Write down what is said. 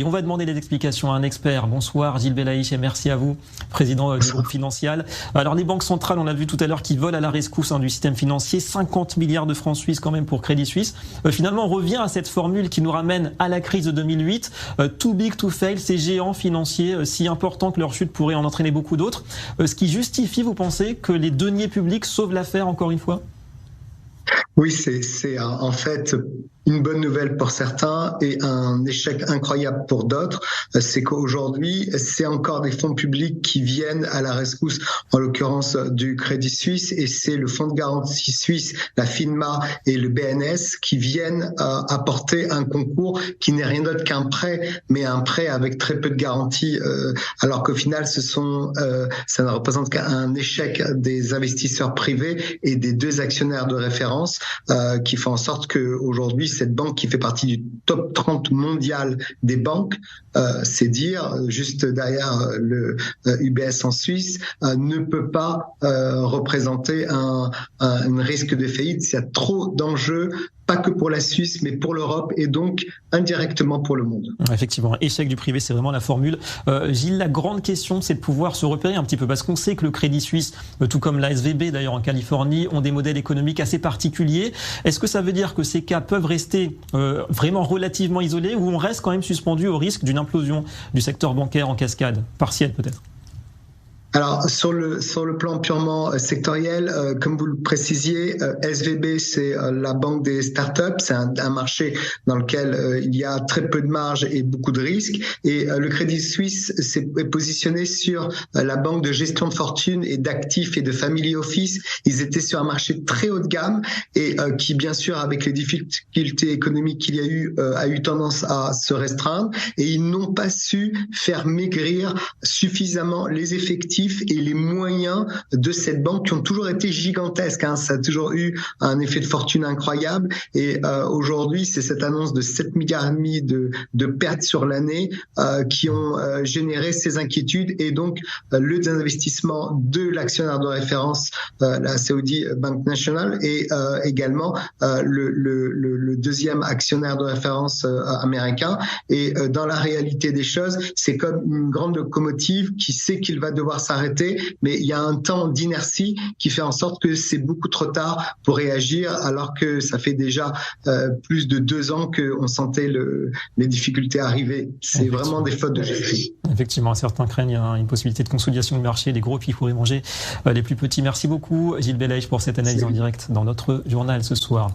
Et on va demander des explications à un expert. Bonsoir Gilles Belaïch et merci à vous, président du groupe Financial. Alors les banques centrales, on l'a vu tout à l'heure, qui volent à la rescousse du système financier, 50 milliards de francs suisses quand même pour Crédit Suisse. Finalement, on revient à cette formule qui nous ramène à la crise de 2008. Too big to fail, ces géants financiers si importants que leur chute pourrait en entraîner beaucoup d'autres. Ce qui justifie, vous pensez, que les deniers publics sauvent l'affaire encore une fois ? Oui, c'est en fait une bonne nouvelle pour certains et un échec incroyable pour d'autres. C'est qu'aujourd'hui, c'est encore des fonds publics qui viennent à la rescousse, en l'occurrence du Crédit Suisse, et c'est le fonds de garantie suisse, la FINMA et le BNS qui viennent apporter un concours qui n'est rien d'autre qu'un prêt, mais un prêt avec très peu de garantie, alors qu'au final, ça ne représente qu'un échec des investisseurs privés et des deux actionnaires de référence qui font en sorte qu'aujourd'hui, cette banque qui fait partie du top 30 mondial des banques, c'est dire, juste derrière le UBS en Suisse, ne peut pas représenter un risque de faillite. Il y a trop d'enjeux, pas que pour la Suisse, mais pour l'Europe et donc indirectement pour le monde. Effectivement, échec du privé, c'est vraiment la formule. Gilles, la grande question, c'est de pouvoir se repérer un petit peu, parce qu'on sait que le Crédit Suisse, tout comme la SVB d'ailleurs en Californie, ont des modèles économiques assez particuliers. Est-ce que ça veut dire que ces cas peuvent rester vraiment relativement isolés, ou on reste quand même suspendu au risque d'une implosion du secteur bancaire en cascade, partielle peut-être ? Alors sur le plan purement sectoriel, comme vous le précisiez, SVB c'est la banque des startups, c'est un marché dans lequel il y a très peu de marge et beaucoup de risques. Et le Crédit Suisse s'est positionné sur la banque de gestion de fortune et d'actifs et de family office. Ils étaient sur un marché très haut de gamme et qui bien sûr avec les difficultés économiques qu'il y a eu tendance à se restreindre. Et ils n'ont pas su faire maigrir suffisamment les effectifs et les moyens de cette banque qui ont toujours été gigantesques. Ça a toujours eu un effet de fortune incroyable. Et aujourd'hui, c'est cette annonce de 7,5 milliards de pertes sur l'année qui ont généré ces inquiétudes. Et donc, le désinvestissement de l'actionnaire de référence, la Saudi Bank National, et également le deuxième actionnaire de référence américain. Et dans la réalité des choses, c'est comme une grande locomotive qui sait qu'il va devoir s'arrêter, mais il y a un temps d'inertie qui fait en sorte que c'est beaucoup trop tard pour réagir, alors que ça fait déjà plus de 2 ans qu'on sentait les difficultés arriver. C'est vraiment des fautes de gestion. Effectivement, certains craignent une possibilité de consolidation du marché, des gros qui pourraient manger les plus petits. Merci beaucoup Gilles Belaïch pour cette analyse en direct dans notre journal ce soir.